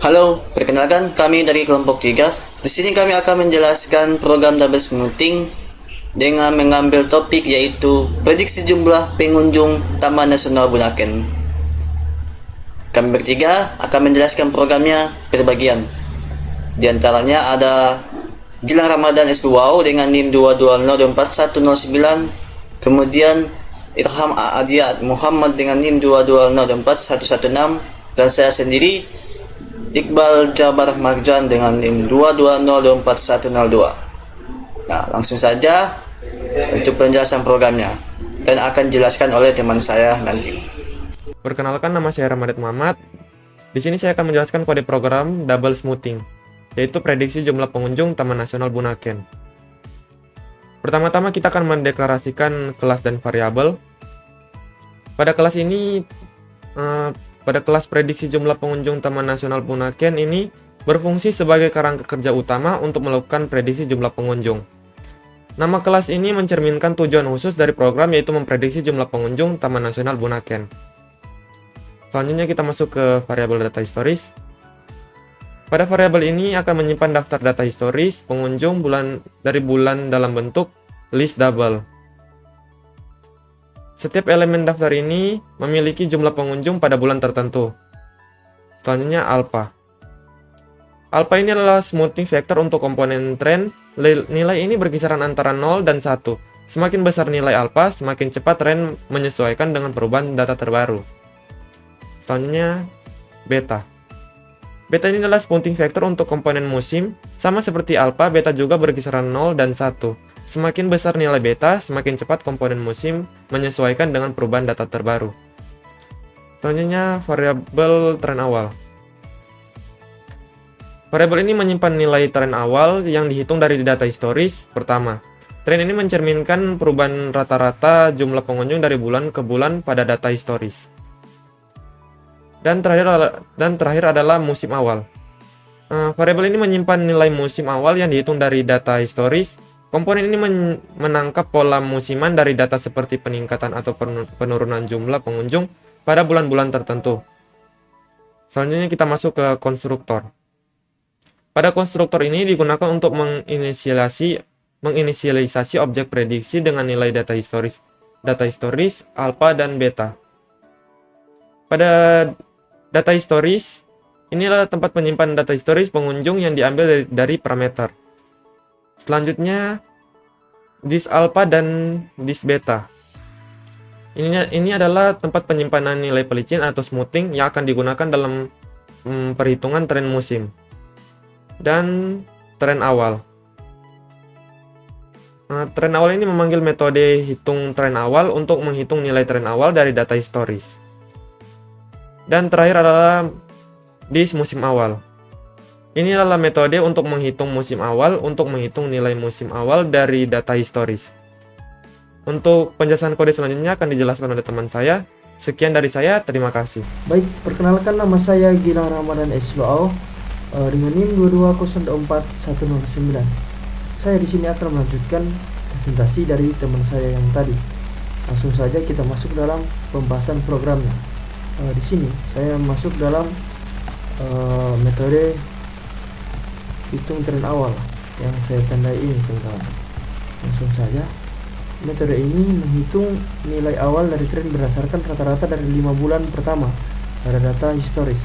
Halo, perkenalkan kami dari kelompok 3. Di sini kami akan menjelaskan program double smoothing dengan mengambil topik yaitu prediksi jumlah pengunjung Taman Nasional Bunaken. Kami bertiga akan menjelaskan programnya per bagian. Di antaranya ada Gilang Ramadan S2 dengan NIM 220241009, kemudian Irham Aadiat Muhammad dengan NIM 2204116, dan saya sendiri Iqbal Jabar Marjan dengan NIM 2202102. Nah, langsung saja untuk penjelasan programnya dan akan dijelaskan oleh teman saya nanti. Perkenalkan, nama saya Ramadan Muhammad. Di sini saya akan menjelaskan kode program double smoothing, yaitu prediksi jumlah pengunjung Taman Nasional Bunaken. Pertama-tama kita akan mendeklarasikan kelas dan variabel. Pada kelas ini, pada kelas prediksi jumlah pengunjung Taman Nasional Bunaken ini berfungsi sebagai kerangka kerja utama untuk melakukan prediksi jumlah pengunjung. Nama kelas ini mencerminkan tujuan khusus dari program, yaitu memprediksi jumlah pengunjung Taman Nasional Bunaken. Selanjutnya kita masuk ke variabel data historis. Pada variabel ini akan menyimpan daftar data historis pengunjung dari bulan dalam bentuk list double. Setiap elemen daftar ini memiliki jumlah pengunjung pada bulan tertentu. Selanjutnya alpha. Alpha ini adalah smoothing vector untuk komponen tren. Nilai ini berkisaran antara 0 dan 1. Semakin besar nilai alpha, semakin cepat tren menyesuaikan dengan perubahan data terbaru. Selanjutnya beta. Beta ini adalah smoothing vector untuk komponen musim. Sama seperti alpha, beta juga berkisaran 0 dan 1. Semakin besar nilai beta, semakin cepat komponen musim menyesuaikan dengan perubahan data terbaru. Selanjutnya variabel tren awal. Variabel ini menyimpan nilai tren awal yang dihitung dari data historis. Pertama, tren ini mencerminkan perubahan rata-rata jumlah pengunjung dari bulan ke bulan pada data historis. Dan terakhir adalah musim awal. Variabel ini menyimpan nilai musim awal yang dihitung dari data historis. Komponen ini menangkap pola musiman dari data seperti peningkatan atau penurunan jumlah pengunjung pada bulan-bulan tertentu. Selanjutnya kita masuk ke konstruktor. Pada konstruktor ini digunakan untuk menginisialisasi objek prediksi dengan nilai data historis, alpha, dan beta. Pada data historis, inilah tempat penyimpan data historis pengunjung yang diambil dari parameter. Selanjutnya, dis alpha dan dis beta. Ini adalah tempat penyimpanan nilai pelicin atau smoothing yang akan digunakan dalam perhitungan tren musim. Dan tren awal. Tren awal ini memanggil metode hitung tren awal untuk menghitung nilai tren awal dari data historis. Dan terakhir adalah dis musim awal. Ini adalah metode untuk menghitung musim awal untuk menghitung nilai musim awal dari data historis. Untuk penjelasan kode selanjutnya akan dijelaskan oleh teman saya. Sekian dari saya, terima kasih. Baik, perkenalkan, nama saya Gilang Ramadan S2 dengan NIM 2204109. Saya di sini akan melanjutkan presentasi dari teman saya yang tadi. Langsung saja kita masuk dalam pembahasan programnya. Di sini saya masuk dalam metode hitung tren awal yang saya tandai ini, teman-teman. Langsung saja, metode ini menghitung nilai awal dari tren berdasarkan rata-rata dari 5 bulan pertama pada data historis.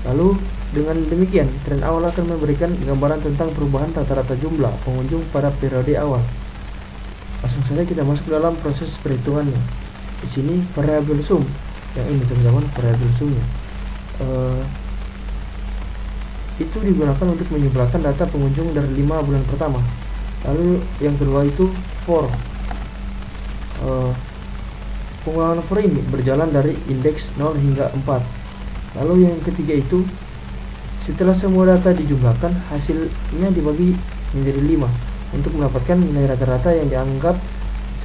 Lalu dengan demikian, tren awal akan memberikan gambaran tentang perubahan rata-rata jumlah pengunjung pada periode awal. Langsung saja kita masuk dalam proses perhitungannya. Di sini variabel sum, yang ini teman-teman, variabel sumnya itu digunakan untuk menjumlahkan data pengunjung dari 5 bulan pertama. Lalu yang kedua itu for. Pengulangan for ini berjalan dari indeks 0 hingga 4. Lalu yang ketiga itu, setelah semua data dijumlahkan, hasilnya dibagi menjadi 5 untuk mendapatkan nilai rata-rata yang dianggap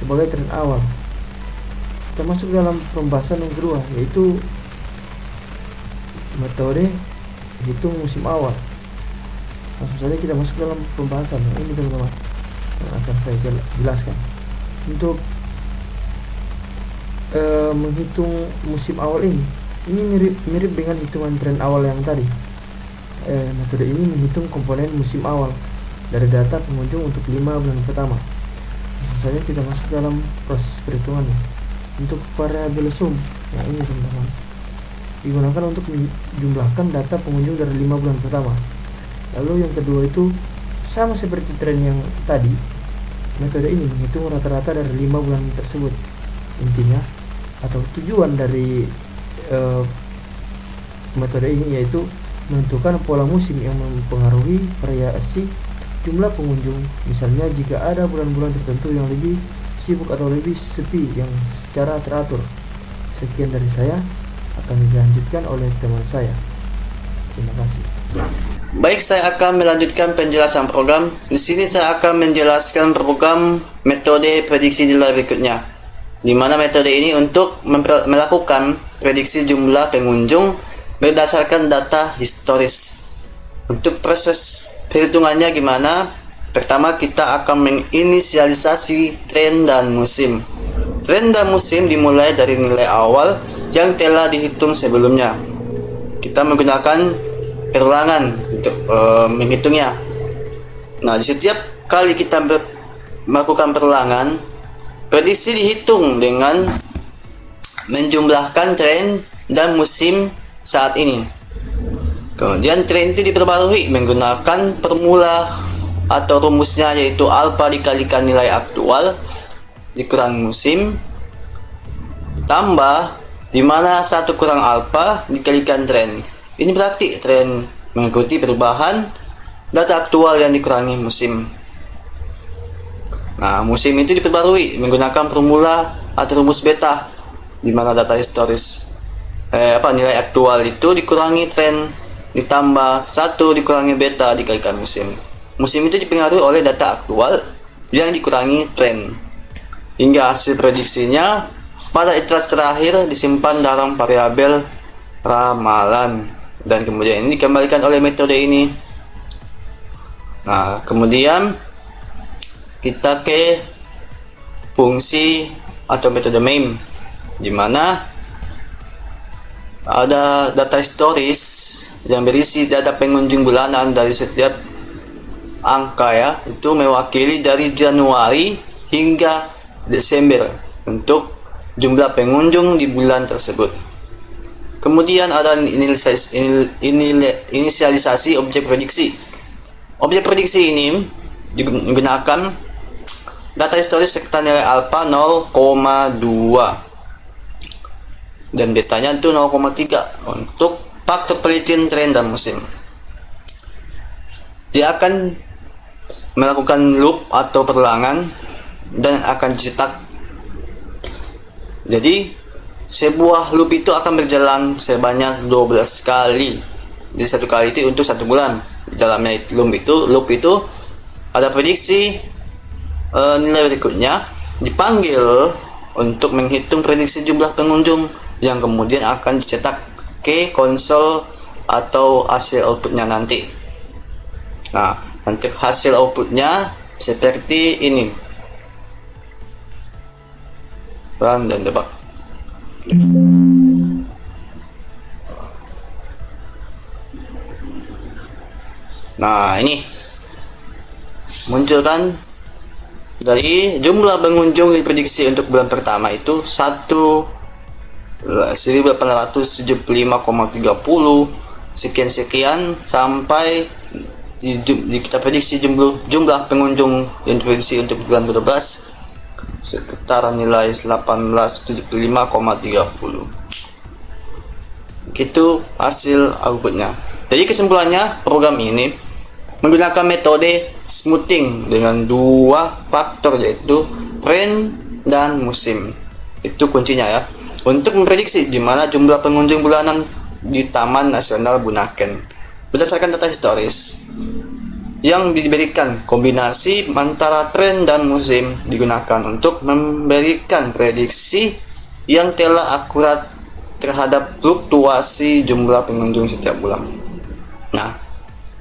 sebagai tren awal. Kita masuk dalam pembahasan yang kedua, yaitu metode hitung musim awal. Langsung saja kita masuk dalam pembahasan ini, teman-teman, yang akan saya jelaskan. Untuk menghitung musim awal ini mirip dengan hitungan tren awal yang tadi. Metode ini menghitung komponen musim awal dari data pengunjung untuk 5 bulan pertama. Langsung saja kita masuk dalam proses perhitungannya. Untuk variabel sum, yang ini teman-teman, digunakan untuk menjumlahkan data pengunjung dari 5 bulan pertama. Lalu yang kedua itu sama seperti tren yang tadi, metode ini menghitung rata-rata dari 5 bulan tersebut. Intinya atau tujuan dari metode ini yaitu menentukan pola musim yang mempengaruhi variasi jumlah pengunjung. Misalnya jika ada bulan-bulan tertentu yang lebih sibuk atau lebih sepi yang secara teratur. Sekian dari saya, akan dilanjutkan oleh teman saya. Terima kasih. Baik, saya akan melanjutkan penjelasan program. Di sini saya akan menjelaskan program metode prediksi nilai berikutnya, di mana metode ini untuk melakukan prediksi jumlah pengunjung berdasarkan data historis. Untuk proses perhitungannya gimana? Pertama, kita akan menginisialisasi tren dan musim. Tren dan musim dimulai dari nilai awal yang telah dihitung sebelumnya. Kita menggunakan perulangan untuk menghitungnya. Nah, di setiap kali kita melakukan perulangan, prediksi dihitung dengan menjumlahkan tren dan musim saat ini. Kemudian tren itu diperbarui menggunakan formula atau rumusnya, yaitu alfa dikalikan nilai aktual dikurangi musim tambah dimana 1 kurang alfa dikalikan tren. Ini berarti tren mengikuti perubahan data aktual yang dikurangi musim. Nah, musim itu diperbarui menggunakan formula atau rumus beta, di mana data historis nilai aktual itu dikurangi tren ditambah 1 dikurangi beta dikalikan musim. Musim itu dipengaruhi oleh data aktual yang dikurangi tren, hingga hasil prediksinya pada iterasi terakhir disimpan dalam variabel ramalan, dan kemudian ini dikembalikan oleh metode ini. Nah, kemudian kita ke fungsi atau metode MAME, di mana ada data historis yang berisi data pengunjung bulanan dari setiap angka, ya, itu mewakili dari Januari hingga Desember untuk jumlah pengunjung di bulan tersebut. Kemudian ada inisialisasi objek prediksi. Objek prediksi ini menggunakan data historis serta nilai alfa 0,2 dan betanya itu 0,3 untuk faktor pelitian tren dan musim. Dia akan melakukan loop atau perulangan dan akan dicetak. Jadi sebuah loop itu akan berjalan sebanyak 12 kali. Jadi satu kali itu untuk 1 bulan. Dalamnya loop itu ada prediksi nilai berikutnya, dipanggil untuk menghitung prediksi jumlah pengunjung yang kemudian akan dicetak ke konsol atau hasil outputnya nanti. Nah, nanti hasil outputnya seperti ini, run dan debug. Nah, ini munculkan dari jumlah pengunjung diprediksi untuk bulan pertama itu 1875,30 sekian sampai kita prediksi jumlah pengunjung yang diprediksi untuk bulan 12 sekitar nilai 1875,30. Itu hasil outputnya. Jadi kesimpulannya, program ini menggunakan metode smoothing dengan 2 faktor, yaitu tren dan musim. Itu kuncinya, ya, untuk memprediksi di mana jumlah pengunjung bulanan di Taman Nasional Bunaken berdasarkan data historis yang diberikan. Kombinasi antara tren dan musim digunakan untuk memberikan prediksi yang telah akurat terhadap fluktuasi jumlah pengunjung setiap bulan. Nah,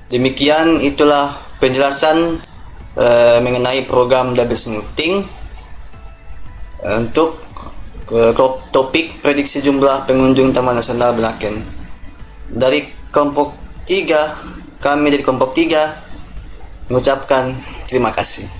demikian itulah penjelasan mengenai program double smoothing untuk topik prediksi jumlah pengunjung Taman Nasional Bunaken dari kelompok 3, kami dari kelompok 3 mengucapkan terima kasih.